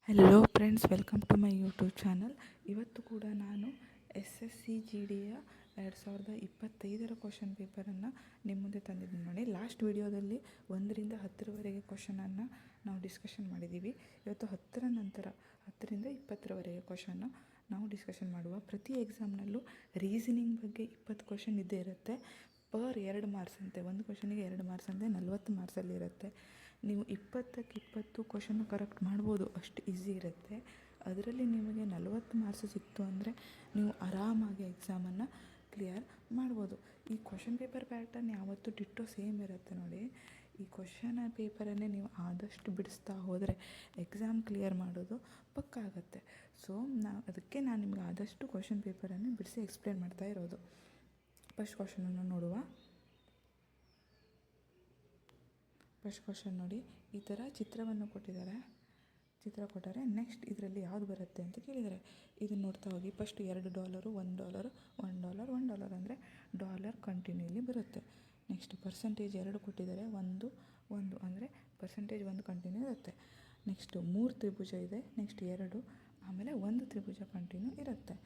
Hello friends, welcome to my YouTube channel. ಇವತ್ತು ಕೂಡ ನಾನು SSCGDಯ 2025 ಕ್ವಶನ್ ಪೇಪರನ್ನು ನಿಮ್ಮ ಮುಂದೆ ತಂದಿದ್ದೀನಿ ನೋಡಿ. ಲಾಸ್ಟ್ ವಿಡಿಯೋದಲ್ಲಿ 1ರಿಂದ 10ರವರೆಗೆ ಕ್ವಶನನ್ನು ನಾವು ಡಿಸ್ಕಷನ್ ಮಾಡಿದ್ದೀವಿ. ಇವತ್ತು 10ರ ನಂತರ 10ರಿಂದ 20ರವರೆಗೆ ಕ್ವಶನ್ನು ನಾವು ಡಿಸ್ಕಷನ್ ಮಾಡುವ. ಪ್ರತಿ ಎಕ್ಸಾಮ್ನಲ್ಲೂ ರೀಸನಿಂಗ್ ಬಗ್ಗೆ 20 ಕ್ವಶನ್ ಇದ್ದೇ ಇರುತ್ತೆ. ಪರ್ 2 ಮಾರ್ಕ್ಸ್ ಅಂತೆ, ಒಂದು ಕ್ವಶನಿಗೆ 2 ಮಾರ್ಕ್ಸ್ ಅಂದರೆ 40 ಮಾರ್ಕ್ಸಲ್ಲಿ ಇರುತ್ತೆ. ನೀವು 20ಕ್ಕೆ 20 ಕ್ವಶನ್ನು ಕರೆಕ್ಟ್ ಮಾಡ್ಬೋದು, ಅಷ್ಟು ಈಸಿ ಇರುತ್ತೆ. ಅದರಲ್ಲಿ ನಿಮಗೆ 40 ಮಾರ್ಕ್ಸ್ ಸಿಕ್ತು ಅಂದರೆ ನೀವು ಆರಾಮಾಗಿ ಎಕ್ಸಾಮನ್ನು ಕ್ಲಿಯರ್ ಮಾಡ್ಬೋದು. ಈ ಕ್ವಶನ್ ಪೇಪರ್ ಪ್ಯಾಟರ್ನ್ ಯಾವತ್ತೂ ಡಿಟ್ಟೋ ಸೇಮ್ ಇರುತ್ತೆ ನೋಡಿ. ಈ ಕ್ವಶನ್ ಪೇಪರನ್ನೇ ನೀವು ಆದಷ್ಟು ಬಿಡಿಸ್ತಾ ಹೋದರೆ ಎಕ್ಸಾಮ್ ಕ್ಲಿಯರ್ ಮಾಡೋದು ಪಕ್ಕ ಆಗುತ್ತೆ. ಸೊ ಅದಕ್ಕೆ ನಾನು ನಿಮಗೆ ಆದಷ್ಟು ಕ್ವಶನ್ ಪೇಪರನ್ನು ಬಿಡಿಸಿ ಎಕ್ಸ್ಪ್ಲೇನ್ ಮಾಡ್ತಾ ಇರೋದು. ಫಸ್ಟ್ ಕ್ವಶನನ್ನು ನೋಡುವ. ಫಸ್ಟ್ ಕ್ವಶನ್ ನೋಡಿ, ಈ ಥರ ಚಿತ್ರವನ್ನು ಕೊಟ್ಟಿದ್ದಾರೆ. ಚಿತ್ರ ಕೊಟ್ಟರೆ ನೆಕ್ಸ್ಟ್ ಇದರಲ್ಲಿ ಯಾವುದು ಬರುತ್ತೆ ಅಂತ ಕೇಳಿದ್ದಾರೆ. ಇದನ್ನು ನೋಡ್ತಾ ಹೋಗಿ. ಫಸ್ಟ್ $2, $1, $1 ಅಂದರೆ ಡಾಲರ್ ಕಂಟಿನ್ಯೂಲಿ ಬರುತ್ತೆ. ನೆಕ್ಸ್ಟ್ ಪರ್ಸೆಂಟೇಜ್ 2 ಕೊಟ್ಟಿದ್ದಾರೆ, 1 ಅಂದರೆ ಪರ್ಸೆಂಟೇಜ್ 1 ಕಂಟಿನ್ಯೂ ಇರುತ್ತೆ. ನೆಕ್ಸ್ಟ್ 3 ತ್ರಿಭುಜ ಇದೆ, ನೆಕ್ಸ್ಟ್ 2, ಆಮೇಲೆ 1 ತ್ರಿಭುಜ ಕಂಟಿನ್ಯೂ ಇರುತ್ತೆ.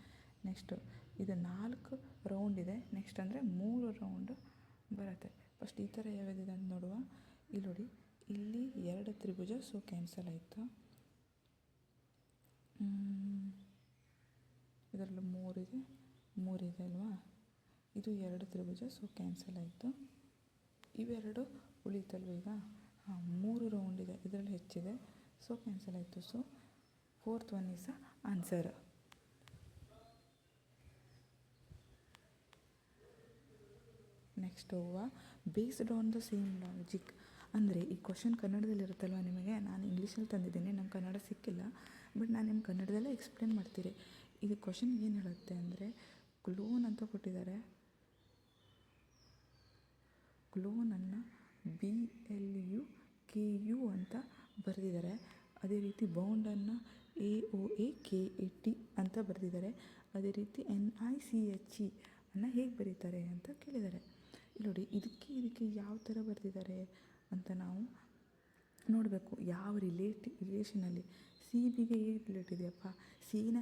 ನೆಕ್ಸ್ಟ್ ಇದು 4 ರೌಂಡ್ ಇದೆ, ನೆಕ್ಸ್ಟ್ ಅಂದರೆ 3 ರೌಂಡ್ ಬರುತ್ತೆ. ಫಸ್ಟ್ ಈ ಥರ ಯಾವ್ದಿದೆ ಅಂತ ನೋಡುವ. ಇಲ್ಲಿ ನೋಡಿ, ಇಲ್ಲಿ 2 ತ್ರಿಭುಜ, ಸೊ ಕ್ಯಾನ್ಸಲ್ ಆಯಿತು. ಇದರಲ್ಲಿ 3 ಇದೆ ಅಲ್ವಾ. ಇದು 2 ತ್ರಿಭುಜ, ಸೊ ಕ್ಯಾನ್ಸಲ್ ಆಯಿತು. ಇವೆರಡು ಉಳಿತಲ್ವ ಈಗ. 3 ರೌಂಡ್ ಇದೆ, ಇದರಲ್ಲಿ ಹೆಚ್ಚಿದೆ, ಸೊ ಕ್ಯಾನ್ಸಲ್ ಆಯಿತು. So 4th one is answer. Next ಹೋಗುವ. Based on the same logic ಅಂದರೆ ಈ ಕ್ವಶನ್ ಕನ್ನಡದಲ್ಲಿರುತ್ತಲ್ವ. ನಿಮಗೆ ನಾನು ಇಂಗ್ಲೀಷಲ್ಲಿ ತಂದಿದ್ದೀನಿ, ನಮ್ಮ ಕನ್ನಡ ಸಿಕ್ಕಿಲ್ಲ, ಬಟ್ ನಾನು ನಿಮ್ಮ ಕನ್ನಡದಲ್ಲೇ ಎಕ್ಸ್ಪ್ಲೇನ್ ಮಾಡ್ತೀರಿ. ಇದು ಕ್ವಶನ್ ಏನು ಹೇಳುತ್ತೆ ಅಂದರೆ, ಗ್ಲೂನ್ ಅಂತ ಕೊಟ್ಟಿದ್ದಾರೆ. ಗ್ಲೂನನ್ನು BLUKU ಅಂತ ಬರೆದಿದ್ದಾರೆ. ಅದೇ ರೀತಿ ಬೌಂಡನ್ನು AOAKAT ಅಂತ ಬರೆದಿದ್ದಾರೆ. ಅದೇ ರೀತಿ NICHE ಅನ್ನು ಹೇಗೆ ಬರೀತಾರೆ ಅಂತ ಕೇಳಿದ್ದಾರೆ. ನೋಡಿ, ಇದಕ್ಕೆ ಯಾವ ಥರ ಬರೆದಿದ್ದಾರೆ ಅಂತ ನಾವು ನೋಡಬೇಕು. ಯಾವ ರಿಲೇಷನಲ್ಲಿ CBಗೆ ಹೇಗೆ ರಿಲೇಟ್ ಇದೆಯಪ್ಪ. ಸಿನ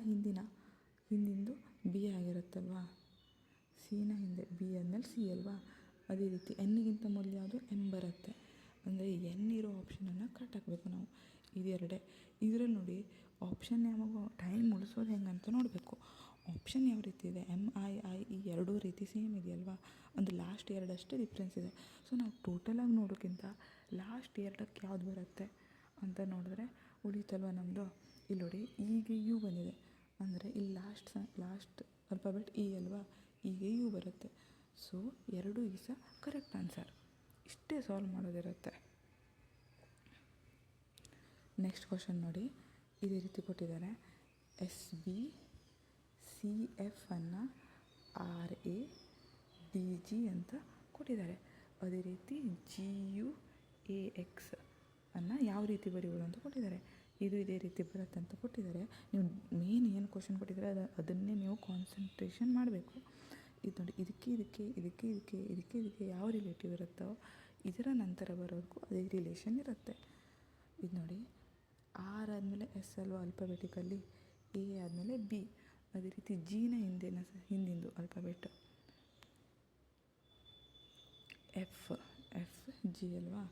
ಹಿಂದಿಂದು B ಆಗಿರುತ್ತಲ್ವಾ. ಸಿನ ಹಿಂದೆ B ಆದಮೇಲೆ C ಅಲ್ವಾ. ಅದೇ ರೀತಿ Nಗಿಂತ ಮೊದಲು ಯಾವುದು M ಬರುತ್ತೆ. ಅಂದರೆ N ಇರೋ ಆಪ್ಷನನ್ನು ಕರೆಕ್ಟ್ ಹಾಕಬೇಕು ನಾವು. ಇದೆರಡೇ. ಇದರಲ್ಲಿ ನೋಡಿ, ಆಪ್ಷನ್ ಯಾವಾಗ ಟೈಮ್ ಉಳಿಸೋದು ಹೆಂಗಂತ ನೋಡಬೇಕು. ಆಪ್ಷನ್ ಯಾವ ರೀತಿ ಇದೆ, MII ಎರಡೂ ರೀತಿ ಸೇಮ್ ಇದೆಯಲ್ವಾ. ಒಂದು ಲಾಸ್ಟ್ 2 ಅಷ್ಟೇ ಡಿಫ್ರೆನ್ಸ್ ಇದೆ. ಸೊ ನಾವು ಟೋಟಲಾಗಿ ನೋಡೋಕ್ಕಿಂತ ಲಾಸ್ಟ್ 2ಕ್ಕೆ ಯಾವ್ದು ಬರುತ್ತೆ ಅಂತ ನೋಡಿದ್ರೆ ಉಳಿತಲ್ವ ನಮ್ಮದು. ಇಲ್ಲಿ ನೋಡಿ, ಈಗ U ಬಂದಿದೆ ಅಂದರೆ ಇಲ್ಲಿ ಲಾಸ್ಟ್ ಅಲ್ಫಾಬೆಟ್ E ಅಲ್ವಾ. ಈಗ U ಬರುತ್ತೆ. So 2 is correct answer. ಇಷ್ಟೇ ಸಾಲ್ವ್ ಮಾಡೋದಿರುತ್ತೆ. ನೆಕ್ಸ್ಟ್ ಕ್ವಶನ್ ನೋಡಿ, ಇದೇ ರೀತಿ ಕೊಟ್ಟಿದ್ದಾರೆ. SBCF ಅನ್ನು RADG ಅಂತ ಕೊಟ್ಟಿದ್ದಾರೆ. ಅದೇ ರೀತಿ GUAX ಅನ್ನು ಯಾವ ರೀತಿ ಬರೆಯುವುದು ಅಂತ ಕೊಟ್ಟಿದ್ದಾರೆ. ಇದು ಇದೇ ರೀತಿ ಬರುತ್ತೆ ಅಂತ ಕೊಟ್ಟಿದ್ದಾರೆ. ನೀವು ಮೇನ್ ಏನು ಕ್ವಶನ್ ಕೊಟ್ಟಿದ್ದಾರೆ ಅದನ್ನೇ ನೀವು ಕಾನ್ಸಂಟ್ರೇಷನ್ ಮಾಡಬೇಕು. ಇದು ನೋಡಿ, ಇದಕ್ಕೆ ಯಾವ ರಿಲೇಟಿವ್ ಇರುತ್ತೋ ಇದರ ನಂತರ ಬರೋದಕ್ಕೂ ಅದೇ ರಿಲೇಷನ್ ಇರುತ್ತೆ. ಇದು ನೋಡಿ, R ಆದಮೇಲೆ S ಅಲ್ವಾ ಅಲ್ಫಾಬೆಟಿಕಲ್ಲಿ, A ಆದಮೇಲೆ B. ಅದೇ ರೀತಿ Gನ ಹಿಂದಿಂದು ಅಲ್ಫಾಬೆಟ್ F G ಅಲ್ವಾ.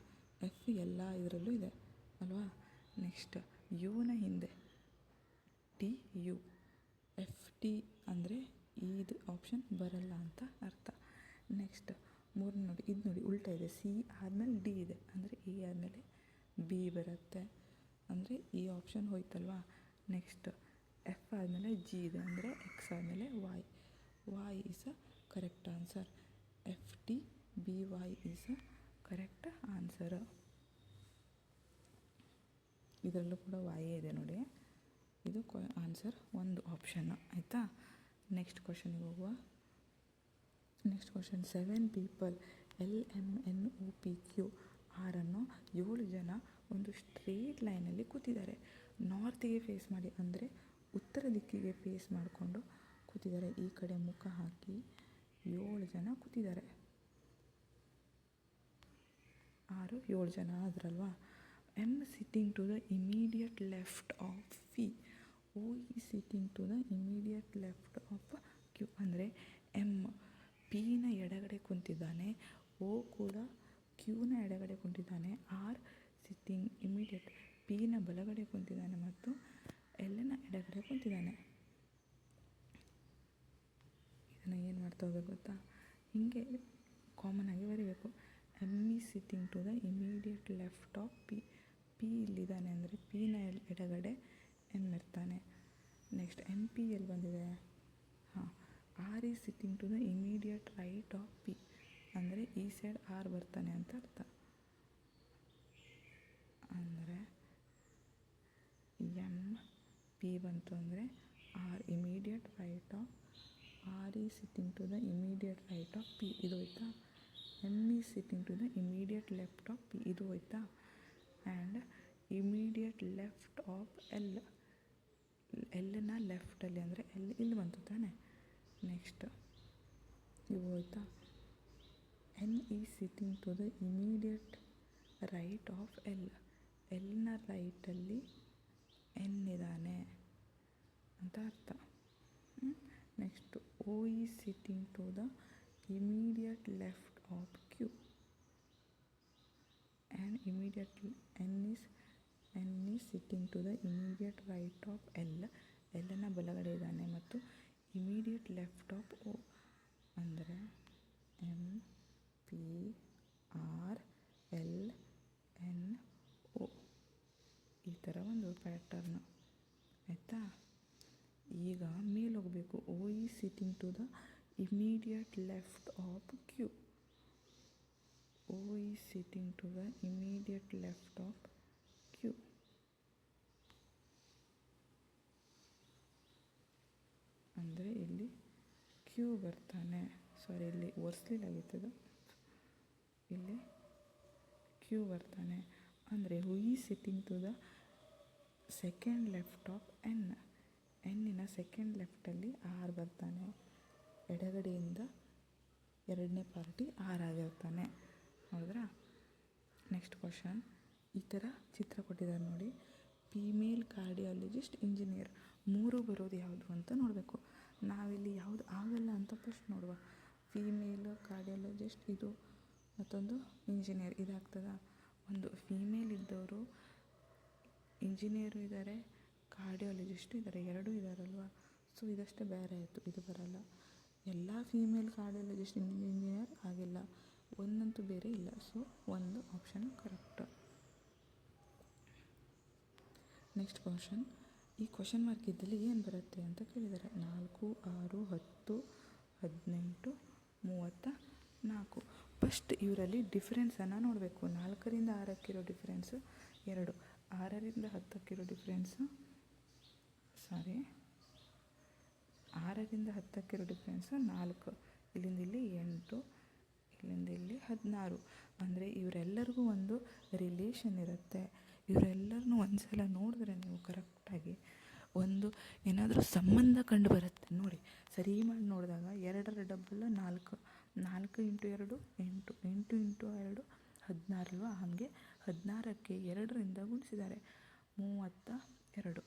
F ಎಲ್ಲ ಇದರಲ್ಲೂ ಇದೆ ಅಲ್ವಾ. ನೆಕ್ಸ್ಟ್ Uನ ಹಿಂದೆ TU. FT ಅಂದರೆ ಇದು ಆಪ್ಷನ್ ಬರಲ್ಲ ಅಂತ ಅರ್ಥ. ನೆಕ್ಸ್ಟ್ 3 ನೋಡಿ, ಇದು ನೋಡಿ ಉಲ್ಟಾ ಇದೆ. C ಆದಮೇಲೆ D ಇದೆ ಅಂದರೆ A ಆದಮೇಲೆ B ಬರುತ್ತೆ, ಅಂದರೆ ಈ ಆಪ್ಷನ್ ಹೋಯ್ತಲ್ವಾ. ನೆಕ್ಸ್ಟ್ F ಆದಮೇಲೆ G ಇದೆ ಅಂದರೆ X ಆದಮೇಲೆ Y is a correct answer. FTBY is a correct answer. ಇದರಲ್ಲೂ ಕೂಡ Y ಇದೆ ನೋಡಿ. ಇದು ಆನ್ಸರ್ ಒಂದು ಆಪ್ಷನ್ನು ಆಯಿತಾ. ನೆಕ್ಸ್ಟ್ ಕ್ವಶನ್ಗೆ ಹೋಗುವ. ನೆಕ್ಸ್ಟ್ ಕ್ವಶನ್, 7 people LMNOPQ ಅವರನ್ನು 7 ಜನ ಒಂದು ಸ್ಟ್ರೇಟ್ ಲೈನಲ್ಲಿ ಕೂತಿದ್ದಾರೆ. ನಾರ್ತಿಗೆ ಫೇಸ್ ಮಾಡಿ ಅಂದರೆ ಉತ್ತರ ದಿಕ್ಕಿಗೆ ಫೇಸ್ ಮಾಡಿಕೊಂಡು ಕೂತಿದ್ದಾರೆ. ಈ ಕಡೆ ಮುಖ ಹಾಕಿ 7 ಜನ ಕೂತಿದ್ದಾರೆ. 7 ಜನ ಆದ್ರಲ್ವಾ. M sitting to the immediate left of P. O is sitting to the immediate left of Q. ಅಂದರೆ ಎಮ್ ಪಿನ ಎಡಗಡೆ ಕುಂತಿದ್ದಾನೆ, ಓ ಕೂಡ ಕ್ಯೂನ ಎಡಗಡೆ ಕುಂತಿದ್ದಾನೆ, ಆರ್ ಸಿಟ್ಟಿಂಗ್ ಇಮಿಡಿಯೇಟ್ ಪಿನ ಬಲಗಡೆ ಕುಂತಿದ್ದಾನೆ ಮತ್ತು ಎಲ್ನ ಎಡಗಡೆ ಕುಂತಿದ್ದಾನೆ. ಇದನ್ನು ಏನು ಮಾಡ್ತಾ ಹೋಗ್ಬೇಕು ಗೊತ್ತಾ, ಹೀಗೆ ಕಾಮನ್ ಆಗಿ ಬರೀಬೇಕು. M is sitting to the immediate left of P. P ಇಲ್ಲಿದ್ದಾನೆ ಅಂದರೆ ಪಿನ ಎಡಗಡೆ ಎಮ್ ಇರ್ತಾನೆ. ನೆಕ್ಸ್ಟ್ ಎಮ್ ಪಿ ಎಲ್ಲಿ ಬಂದಿದೆ, ಹಾಂ, R is sitting to the immediate right of P. ಅಂದರೆ ಈ ಸೈಡ್ ಆರ್ ಬರ್ತಾನೆ ಅಂತ ಅರ್ಥ. ಅಂದರೆ ಎಮ್ ಪಿ ಬಂತು ಅಂದರೆ R immediate right of R is sitting to the immediate right of P. ಇದು ಹೋಯ್ತಾ. M is sitting to the immediate left of P. ಇದು ಹೋಯ್ತಾ. And immediate left of L. ಎಲ್ನ ಲೆಫ್ಟಲ್ಲಿ ಅಂದರೆ ಎಲ್ ಇಲ್ಲಿ ಬಂತು ತಾನೆ. ನೆಕ್ಸ್ಟ್ ಇವು ಹೋಯ್ತಾ. N is sitting to the immediate right of L. ಎಲ್ನ ರೈಟಲ್ಲಿ ಎನ್ ಇದ್ದಾನೆ ಅಂತ ಅರ್ಥ. Next O is sitting to the immediate left of Q. And immediate N is sitting to the immediate right of L. ಎಲ್ನ ಬಲಗಡೆ ಇದ್ದಾನೆ ಮತ್ತು immediate left of O. ಅಂದರೆ M P R L N O. ಈ ಥರ ಒಂದು pattern ಆಯಿತಾ. ಈಗ ಮೇಲೆ ಹೋಗಬೇಕು. O is sitting to the immediate left of Q. O is sitting to the immediate left of Q. ಅಂದರೆ ಇಲ್ಲಿ ಕ್ಯೂ ಬರ್ತಾನೆ. ಸಾರಿ, ಇಲ್ಲಿ ಒರೆಸ್ಲಿಲ್ಲಾಗಿತ್ತದು. ಇಲ್ಲಿ ಕ್ಯೂ ಬರ್ತಾನೆ. ಅಂದರೆ who is sitting to the second left of N. ಎನ್ನಿನ ಸೆಕೆಂಡ್ ಲೆಫ್ಟಲ್ಲಿ ಆರ್ ಬರ್ತಾನೆ. ಎಡಗಡೆಯಿಂದ ಎರಡನೇ ಪಾರ್ಟಿ ಆರ್ ಆಗಿರ್ತಾನೆ. ಹೌದ್ರಾ. Next question. ಈ ಥರ ಚಿತ್ರ ಕೊಟ್ಟಿದ್ದಾರೆ ನೋಡಿ. ಫೀಮೇಲ್ ಕಾರ್ಡಿಯಾಲಜಿಸ್ಟ್, ಇಂಜಿನಿಯರ್, ಮೂರು ಬರೋದು ಯಾವುದು ಅಂತ ನೋಡಬೇಕು. ನಾವಿಲ್ಲಿ ಯಾವುದು ಆಗಲ್ಲ ಅಂತ ಫಸ್ಟ್ ನೋಡುವ. ಫೀಮೇಲ್ ಕಾರ್ಡಿಯಾಲಜಿಸ್ಟ್ ಇದು, ಮತ್ತೊಂದು ಇಂಜಿನಿಯರ್ ಇದಾಗ್ತದ. ಒಂದು ಫೀಮೇಲ್ ಇದ್ದವರು ಇಂಜಿನಿಯರು ಇದ್ದಾರೆ, ಕಾರ್ಡಿಯಾಲಜಿಸ್ಟು ಇದ್ದಾರೆ, ಎರಡೂ ಇದ್ದಾರಲ್ವ. ಸೊ ಇದಷ್ಟೇ ಬೇರೆ ಆಯಿತು, ಇದು ಬರಲ್ಲ. ಎಲ್ಲ ಫೀಮೇಲ್ ಕಾರ್ಡಿಯಾಲಜಿಸ್ಟ್ ಇಂಜಿನಿಯರ್ ಆಗಿಲ್ಲ, ಒಂದಂತೂ ಬೇರೆ ಇಲ್ಲ. ಸೊ ಒಂದು ಆಪ್ಷನ್ ಕರೆಕ್ಟ್. Next question. ಈ ಕ್ವಶನ್ ಮಾರ್ಕ್ ಇದ್ದಲ್ಲಿ ಏನು ಬರುತ್ತೆ ಅಂತ ಕೇಳಿದ್ದಾರೆ. 4, 6, 10, 18, 34. ಫಸ್ಟ್ ಇವರಲ್ಲಿ ಡಿಫ್ರೆನ್ಸನ್ನು ನೋಡಬೇಕು. 4ರಿಂದ 6ಕ್ಕಿರೋ ಡಿಫ್ರೆನ್ಸು 2, 6ರಿಂದ 10ಕ್ಕಿರೋ ಡಿಫ್ರೆನ್ಸು 6ರಿಂದ 10ಕ್ಕಿರೋ ಡಿಫ್ರೆನ್ಸು 4, ಇಲ್ಲಿಂದ ಇಲ್ಲಿ 8, ಇಲ್ಲಿಂದ ಇಲ್ಲಿ 16. ಅಂದರೆ ಇವರೆಲ್ಲರಿಗೂ ಒಂದು ರಿಲೇಷನ್ ಇರುತ್ತೆ. ಇವರೆಲ್ಲರನ್ನೂ ಒಂದು ಸಲ ನೋಡಿದ್ರೆ ನೀವು ಕರೆಕ್ಟಾಗಿ ಒಂದು ಏನಾದರೂ ಸಂಬಂಧ ಕಂಡು ಬರುತ್ತೆ ನೋಡಿ. ಸರಿ ಮಾಡಿ ನೋಡಿದಾಗ 2ರ ಡಬಲ್ 4, 4 × 2 8, 8 × 2 16 ಅಲ್ವಾ. ಹಾಗೆ 16ಕ್ಕೆ 2ರಿಂದ ಗುಣಿಸಿದ್ದಾರೆ 32.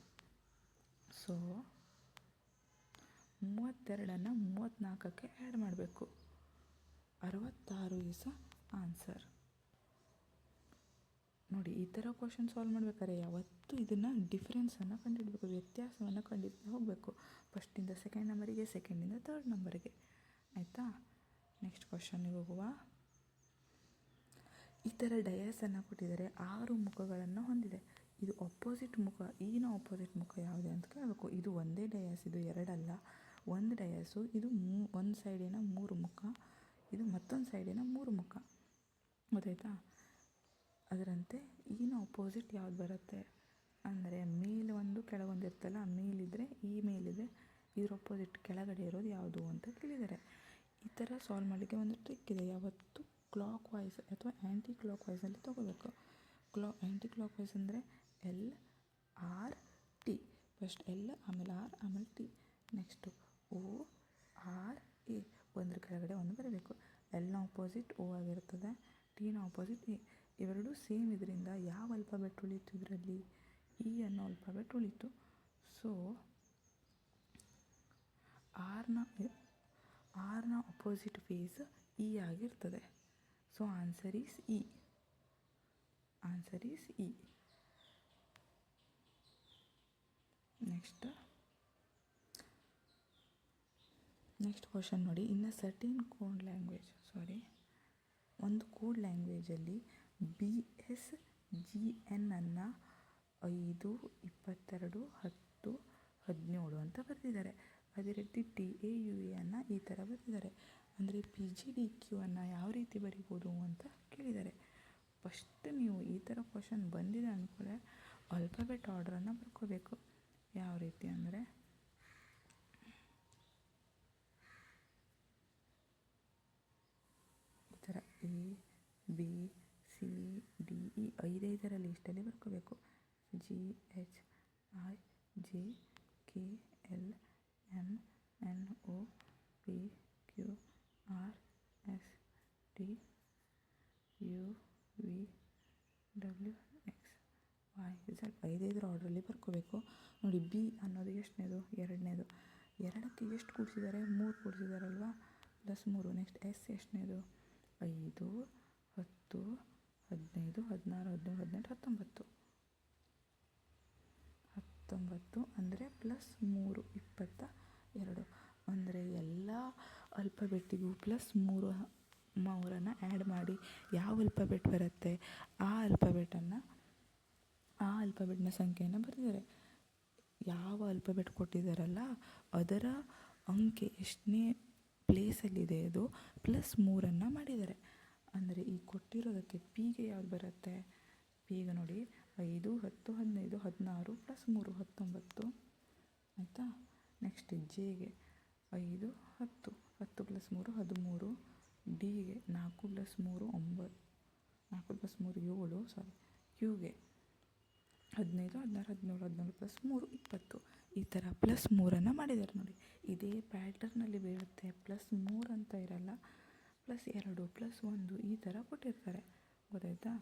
ಸೊ 32ನ್ನು 34ಕ್ಕೆ ಆ್ಯಡ್ ಮಾಡಬೇಕು. 66 ಈಸ್ ಆನ್ಸರ್. ನೋಡಿ, ಈ ಥರ ಕ್ವಶನ್ ಸಾಲ್ವ್ ಮಾಡ್ಬೇಕಾದ್ರೆ ಯಾವತ್ತೂ ಇದನ್ನು ಡಿಫ್ರೆನ್ಸನ್ನು ಕಂಡುಹಿಡಬೇಕು, ವ್ಯತ್ಯಾಸವನ್ನು ಕಂಡುಹಿಡ್ತಾ ಹೋಗಬೇಕು. ಫಸ್ಟಿಂದ ಸೆಕೆಂಡ್ ನಂಬರಿಗೆ, ಸೆಕೆಂಡಿಂದ ಥರ್ಡ್ ನಂಬರಿಗೆ. ಆಯಿತಾ. ನೆಕ್ಸ್ಟ್ ಕ್ವಶನ್ನಿಗೆ ಹೋಗುವ. ಈ ಥರ ಡಯಾಸನ್ನು ಕೊಟ್ಟಿದ್ದಾರೆ. 6 ಮುಖಗಳನ್ನು ಹೊಂದಿದೆ. ಇದು ಅಪೋಸಿಟ್ ಮುಖ. ಈನ ಅಪೋಸಿಟ್ ಮುಖ ಯಾವುದು ಅಂತ ಕೇಳಬೇಕು. ಇದು ಒಂದೇ ಡಯಾಸ್, ಇದು ಎರಡಲ್ಲ. ಒಂದು ಡಯಾಸು. ಇದು ಒಂದು ಸೈಡಿನ 3 ಮುಖ, ಇದು ಮತ್ತೊಂದು ಸೈಡಿನ 3 ಮುಖ. ಗೊತ್ತಾಯ್ತಾ. ಅದರಂತೆ ಈನ ಅಪೋಸಿಟ್ ಯಾವ್ದು ಬರುತ್ತೆ ಅಂದರೆ ಮೇಲೆ ಒಂದು ಕೆಳಗೊಂದು ಇರ್ತಲ್ಲ, ಮೇಲಿದ್ದರೆ ಈ ಮೇಲಿದೆ, ಇದ್ರ ಅಪೋಸಿಟ್ ಕೆಳಗಡೆ ಇರೋದು ಯಾವುದು ಅಂತ ಕೇಳಿದ್ದಾರೆ. ಈ ಥರ ಸಾಲ್ವ್ ಮಾಡಲಿಕ್ಕೆ ಒಂದು ಟ್ರಿಕ್ ಇದೆ. ಯಾವತ್ತು ಕ್ಲಾಕ್ ವೈಸ್ ಅಥವಾ ಆ್ಯಂಟಿ ಕ್ಲಾಕ್ ವೈಸಲ್ಲಿ ತೊಗೋಬೇಕು. ಆ್ಯಂಟಿ ಕ್ಲಾಕ್ ವೈಸ್ ಅಂದರೆ LRT. ಫಸ್ಟ್ L, ಆಮೇಲೆ R, ಆಮೇಲೆ T. Next ORA. ಒಂದ್ರ ಕೆಳಗಡೆ ಒಂದು ಬರಬೇಕು. ಎಲ್ನ ಅಪೋಸಿಟ್ O ಆಗಿರ್ತದೆ, ಟಿನ ಅಪೋಸಿಟ್ ಎ. ಇವೆರಡು ಸೇಮ್ ಇದರಿಂದ ಯಾವ ಅಲ್ಫಾಬೆಟ್ ಉಳೀತು ಇದರಲ್ಲಿ? ಇ ಅನ್ನೋ ಅಲ್ಫಾಬೆಟ್ ಉಳೀತು. ಸೊ ಆರ್ನ ಅಪೋಸಿಟ್ ಫೇಸ್ ಇ ಆಗಿರ್ತದೆ. So answer is E. Answer is E. Next question ನೋಡಿ. ಇನ್ ಅ ಸರ್ಟೇನ್ ಕೋಡ್ ಲ್ಯಾಂಗ್ವೇಜ್, ಒಂದು ಕೋಡ್ ಲ್ಯಾಂಗ್ವೇಜಲ್ಲಿ BSGN ಅನ್ನು 5, 22, 10, 17 ಅಂತ ಬರೆದಿದ್ದಾರೆ. ಅದೇ ರೀತಿ TAUA ಅನ್ನು ಈ ಥರ ಬರೆದಿದ್ದಾರೆ. ಅಂದರೆ PGDQ ಅನ್ನು ಯಾವ ರೀತಿ ಬರಿಬೋದು ಅಂತ ಕೇಳಿದ್ದಾರೆ. ಫಸ್ಟ್ ನೀವು ಈ ಥರ ಕ್ವಶನ್ ಬಂದಿದೆ ಅಂದ್ಕೊಳ್ಳೆ ಆಲ್ಫಾಬೆಟ್ ಆರ್ಡ್ರನ್ನು ಬರ್ಕೋಬೇಕು. ಯಾವ ರೀತಿ ಅಂದರೆ ಈ ಥರ ABCDE 5 ಲೀಸ್ಟಲ್ಲಿ ಬರ್ಕೋಬೇಕು. GHIJKLMNOPQRSTUVWXY 5 ಆರ್ಡ್ರಲ್ಲಿ ಬರ್ಕೋಬೇಕು. ನೋಡಿ, ಬಿ ಅನ್ನೋದು ಎಷ್ಟನೇದು? 2ನೇದು. 2ಕ್ಕೆ ಎಷ್ಟು ಕೂಡಿಸಿದ್ದಾರೆ? 3 ಕೂಡಿಸಿದಾರಲ್ವಾ, +3. Next S ಎಷ್ಟನೇದು? 5, 10, 15, 16, 17, 18, 19 ಅಂದರೆ +3 22. ಅಂದರೆ ಎಲ್ಲ ಅಲ್ಫಾಬೆಟ್ಟಿಗೂ +3 ಮೂರನ್ನು ಆ್ಯಡ್ ಮಾಡಿ ಯಾವ ಅಲ್ಫಾಬೆಟ್ ಬರುತ್ತೆ ಆ ಅಲ್ಫಾಬೆಟ್ನ ಸಂಖ್ಯೆಯನ್ನು ಬರೆದಿದ್ದಾರೆ. ಯಾವ ಅಲ್ಫಾಬೆಟ್ ಕೊಟ್ಟಿದ್ದಾರಲ್ಲ ಅದರ ಅಂಕೆ ಎಷ್ಟನೇ ಪ್ಲೇಸಲ್ಲಿದೆ ಅದು +3 ಮಾಡಿದ್ದಾರೆ. ಅಂದರೆ ಈ ಕೊಟ್ಟಿರೋದಕ್ಕೆ ಪಿಗೆ ಯಾವ್ದು ಬರುತ್ತೆ? ಪಿಗೆ ನೋಡಿ 5, 10, 15, 16 +3 19 ಆಯಿತಾ. ನೆಕ್ಸ್ಟ್ ಜೆಗೆ 5, 10, 10 +3 13. ಡಿಗೆ 4 +3 9, 4 +3 7. ಕ್ಯೂಗೆ 15, 16, 17, 17 +3 20. ಈ ಥರ +3 ಮಾಡಿದ್ದಾರೆ ನೋಡಿ. ಇದೇ ಪ್ಯಾಟರ್ನಲ್ಲಿ ಬೀಳುತ್ತೆ. +3 ಅಂತ ಇರಲ್ಲ, +2 +1 ಈ ಥರ ಕೊಟ್ಟಿರ್ತಾರೆ. ಗೊತ್ತಾಯ್ತಾ?